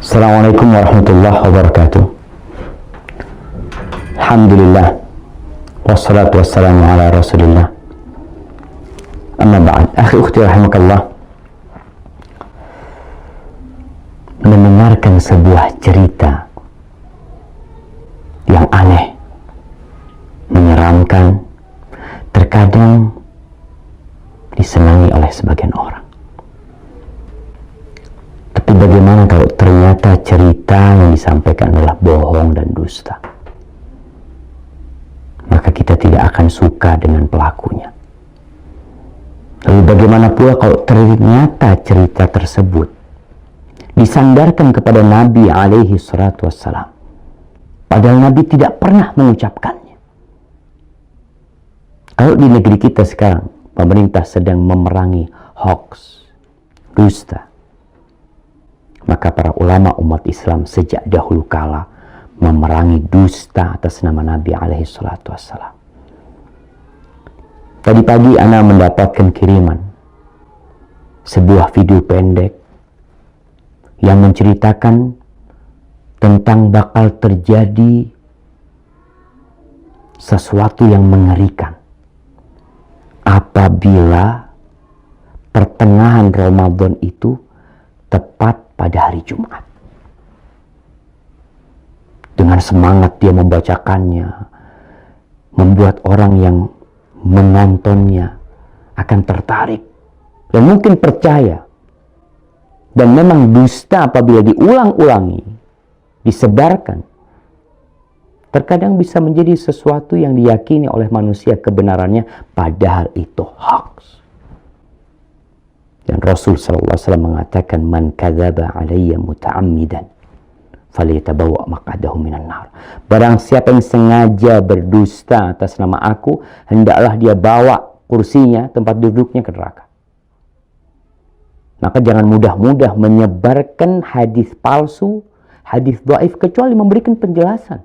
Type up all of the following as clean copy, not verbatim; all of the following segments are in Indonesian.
Assalamualaikum warahmatullahi wabarakatuh. Alhamdulillah, wassalatu wassalamu ala rasulillah. Amma ba'd, akhi ukhti rahimakallah. Mendengarkan sebuah cerita yang aneh, menyeramkan, terkadang disenangi oleh sebagian orang. Tapi bagaimana kalau ternyata cerita yang disampaikan adalah bohong dan dusta? Maka kita tidak akan suka dengan pelakunya. Lalu bagaimana pula kalau ternyata cerita tersebut disandarkan kepada Nabi alaihi salatu wassalam, padahal Nabi tidak pernah mengucapkannya? Kalau di negeri kita sekarang pemerintah sedang memerangi hoax, dusta, maka para ulama umat Islam sejak dahulu kala memerangi dusta atas nama Nabi alaihi salatu wassalam. Tadi pagi ana mendapatkan kiriman sebuah video pendek yang menceritakan tentang bakal terjadi sesuatu yang mengerikan apabila pertengahan Ramadan itu tepat pada hari Jumat. Dengan semangat dia membacakannya, membuat orang yang menontonnya akan tertarik dan mungkin percaya. Dan memang dusta apabila diulang-ulangi, disebarkan, terkadang bisa menjadi sesuatu yang diyakini oleh manusia kebenarannya, padahal itu hoax. Dan Rasul SAW mengatakan, man kadzaba alayya muta'ammidan falyatabawa maq'adahu minan nar. Barang siapa yang sengaja berdusta atas nama aku, hendaklah dia bawa kursinya, tempat duduknya ke neraka. Maka jangan mudah-mudah menyebarkan hadis palsu, hadis dhaif, kecuali memberikan penjelasan.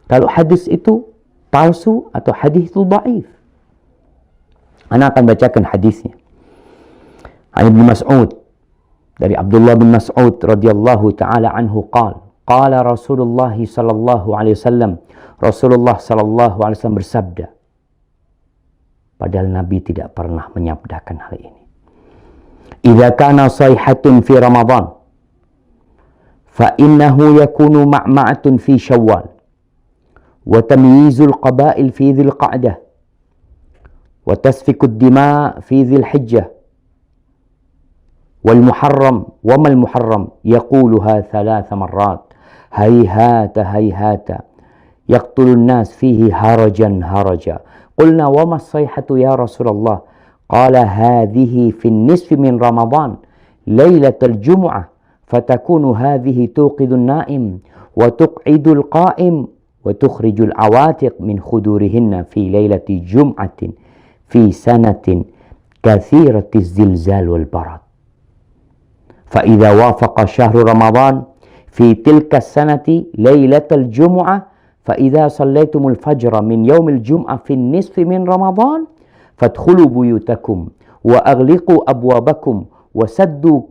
Kalau hadis itu palsu atau hadis itu dhaif. Ana akan bacakan hadisnya. Ibnu Mas'ud, dari Abdullah bin Mas'ud radhiyallahu taala anhu qala Rasulullah sallallahu alaihi wasallam, Rasulullah sallallahu alaihi wasallam bersabda, padahal Nabi tidak pernah menyabdakan hal ini. Idza kana sayhatun fi Ramadan fa innahu yakunu ma'ma'atun fi Syawal wa tamyizul qaba'il fi Dzil Qa'dah wa tasfikud dima' fi Dzil Hijjah والمحرم وما المحرم يقولها 3 مرات هيهات هيهات يقتل الناس فيه هرجا هرجا قلنا وما الصيحة يا رسول الله قال هذه في النصف من رمضان ليلة الجمعة فتكون هذه توقظ النائم وتقعد القائم وتخرج العواتق من خدورهن في ليلة جمعة في سنة كثيرة الزلزال والبرد فإذا وافق شهر رمضان في تلك السنة ليلة الجمعة فإذا صليتم الفجر من يوم الجمعة في النصف من رمضان فادخلوا بيوتكم وأغلقوا أبوابكم وسدوا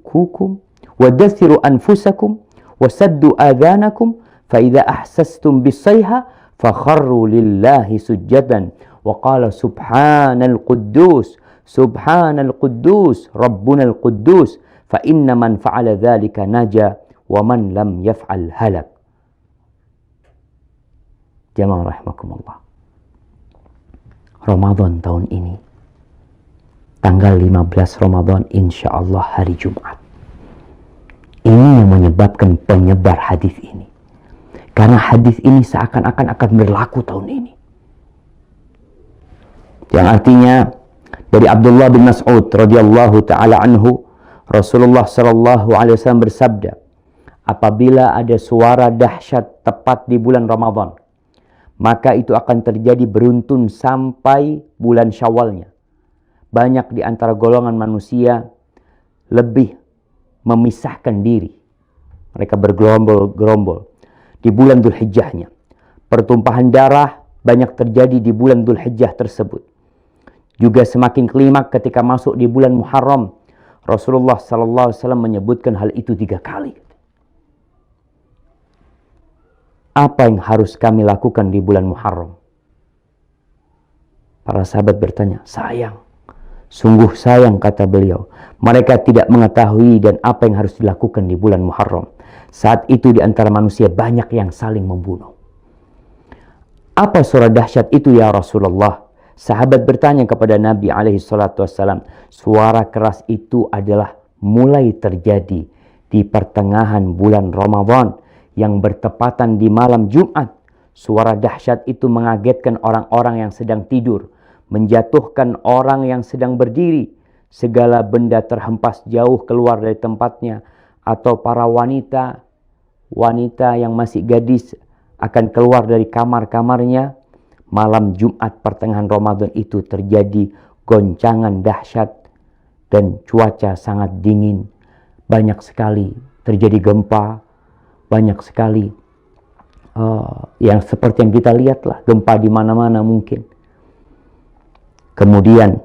كوكم ودثروا أنفسكم وسدوا آذانكم فإذا أحسستم بالصيحة فخروا لله سجدا وقال سبحان القدوس ربنا القدوس فإن من فعل ذلك نجا ومن لم يفعل هلك. Jamaah rahimakumullah. Ramadan tahun ini, tanggal 15 Ramadan, insya Allah hari Jumat. Ini yang menyebabkan penyebar hadis ini. Karena hadis ini seakan-akan akan berlaku tahun ini. Yang artinya dari Abdullah bin Mas'ud radhiyallahu taala anhu, Rasulullah sallallahu alaihi wasallam bersabda, apabila ada suara dahsyat tepat di bulan Ramadan, maka itu akan terjadi beruntun sampai bulan Syawalnya. Banyak di antara golongan manusia lebih memisahkan diri. Mereka bergerombol-gerombol di bulan Dzulhijjahnya. Pertumpahan darah banyak terjadi di bulan Dzulhijjah tersebut. juga semakin klimak ketika masuk di bulan Muharram. Rasulullah SAW menyebutkan hal itu 3 kali. Apa yang harus kami lakukan di bulan Muharram? Para sahabat bertanya, sayang. Sungguh sayang, kata beliau. Mereka tidak mengetahui dan apa yang harus dilakukan di bulan Muharram. Saat itu di antara manusia banyak yang saling membunuh. Apa surah dahsyat itu ya Rasulullah? Sahabat bertanya kepada Nabi SAW. Suara keras itu adalah mulai terjadi di pertengahan bulan Ramadan yang bertepatan di malam Jumat. Suara dahsyat itu mengagetkan orang-orang yang sedang tidur, menjatuhkan orang yang sedang berdiri. Segala benda terhempas jauh keluar dari tempatnya, atau para wanita yang masih gadis akan keluar dari kamar-kamarnya. Malam Jumat pertengahan Ramadan itu terjadi goncangan dahsyat dan cuaca sangat dingin. Banyak sekali terjadi gempa, banyak sekali yang seperti yang kita lihat lah, gempa di mana-mana mungkin. Kemudian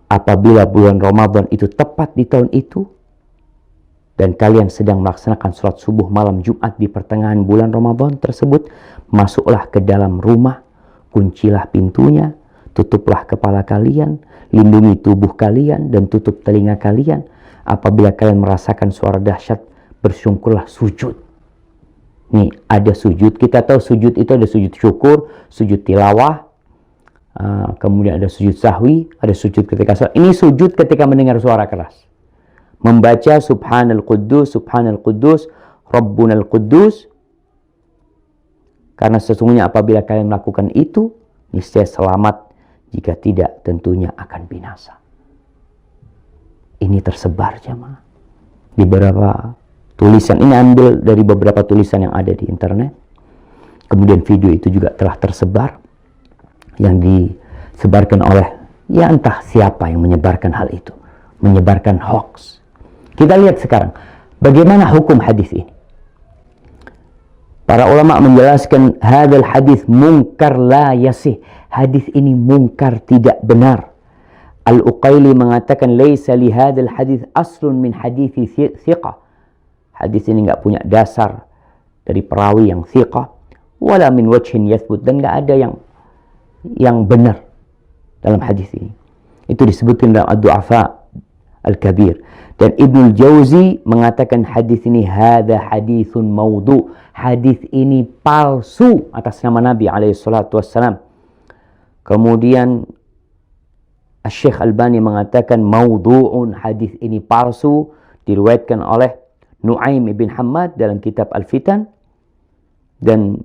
apabila bulan Ramadan itu tepat di tahun itu, dan kalian sedang melaksanakan sholat subuh malam Jumat di pertengahan bulan Ramadan tersebut, masuklah ke dalam rumah, kuncilah pintunya, tutuplah kepala kalian, lindungi tubuh kalian, dan tutup telinga kalian. Apabila kalian merasakan suara dahsyat, bersyukurlah, sujud. Nih, ada sujud. Kita tahu sujud itu ada sujud syukur, sujud tilawah, kemudian ada sujud sahwi, ada sujud ketika sholat. Ini sujud ketika mendengar suara keras. Membaca Subhanal Quddus, Subhanal Quddus, Rabbunal Quddus. Karena sesungguhnya apabila kalian melakukan itu, niscaya selamat. Jika tidak, tentunya akan binasa. Ini tersebar jemaah di beberapa tulisan. Ini ambil dari beberapa tulisan yang ada di internet. Kemudian video itu juga telah tersebar, yang disebarkan oleh ya entah siapa yang menyebarkan hal itu, menyebarkan hoax. Kita lihat sekarang bagaimana hukum hadis ini. Para ulama menjelaskan hadal hadis munkar la yasih. Hadis ini munkar, tidak benar. Al-Uqaili mengatakan laisa li hadal hadis aslun min hadithi thiqah. Hadis ini enggak punya dasar dari perawi yang thiqah, wala min wajhin yathbut, dan enggak ada yang benar dalam hadis ini. Itu disebutkan dalam Ad-Du'afa Al-Kabir. Dan Ibnul Jauzi mengatakan hadis ini hadza haditsun maudhu. Hadis ini palsu atas nama Nabi SAW. Kemudian Syekh Albani mengatakan maudhu'un, hadis ini palsu, diriwayatkan oleh Nu'aim ibn Hammad dalam kitab Al-Fitan. Dan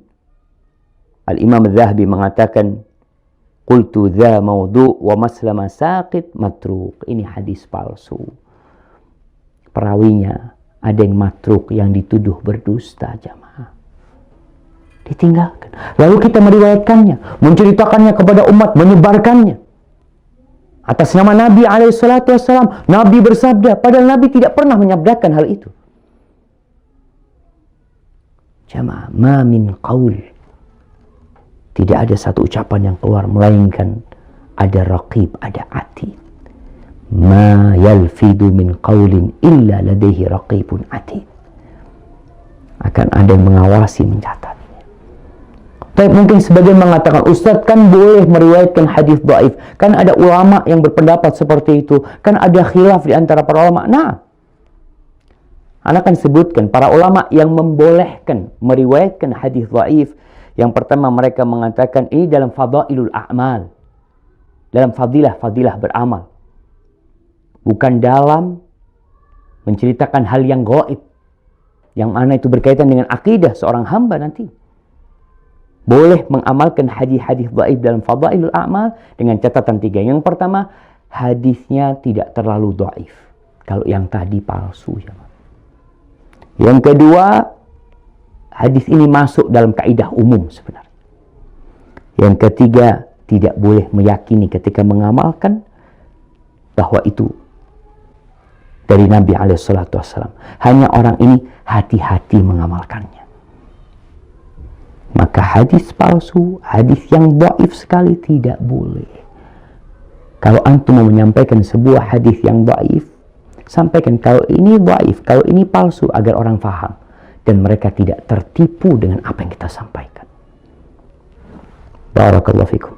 Al-Imam Al-Zahabi mengatakan qultu dha maudhu' wa maslama saqit matruk. Ini hadis palsu. Perawinya ada yang matruk, yang dituduh berdusta jamaah. Ditinggalkan. Lalu kita meriwayatkannya, menceritakannya kepada umat, menyebarkannya atas nama Nabi SAW. Nabi bersabda, padahal Nabi tidak pernah menyabdakan hal itu. Jamaah, ma min qaul, tidak ada satu ucapan yang keluar melainkan ada raqib, ada atid. Ma yalfidu min qaulin illa ladaihi raqibun atid. Akan ada yang mengawasi, mencatatnya. Tapi mungkin sebagian mengatakan, Ustadz kan boleh meriwayatkan hadis dhaif. Kan ada ulama yang berpendapat seperti itu. Kan ada khilaf di antara para ulama. Nah, Anda akan sebutkan para ulama yang membolehkan meriwayatkan hadis dhaif. Yang pertama, mereka mengatakan ini dalam fadailul a'mal, dalam fadilah beramal, bukan dalam menceritakan hal yang gaib, yang mana itu berkaitan dengan akidah seorang hamba nanti. Boleh mengamalkan hadis-hadis dhaif dalam fadailul a'mal dengan catatan 3. Yang pertama, hadisnya tidak terlalu dhaif. Kalau yang tadi palsu. Yang kedua, hadis ini masuk dalam kaidah umum sebenarnya. Yang ketiga, tidak boleh meyakini ketika mengamalkan bahwa itu dari Nabi SAW. Hanya orang ini hati-hati mengamalkannya. Maka hadis palsu, hadis yang dhaif sekali tidak boleh. Kalau antum mau menyampaikan sebuah hadis yang dhaif, sampaikan kalau ini dhaif, kalau ini palsu, agar orang faham dan mereka tidak tertipu dengan apa yang kita sampaikan. Barakallahu fikum.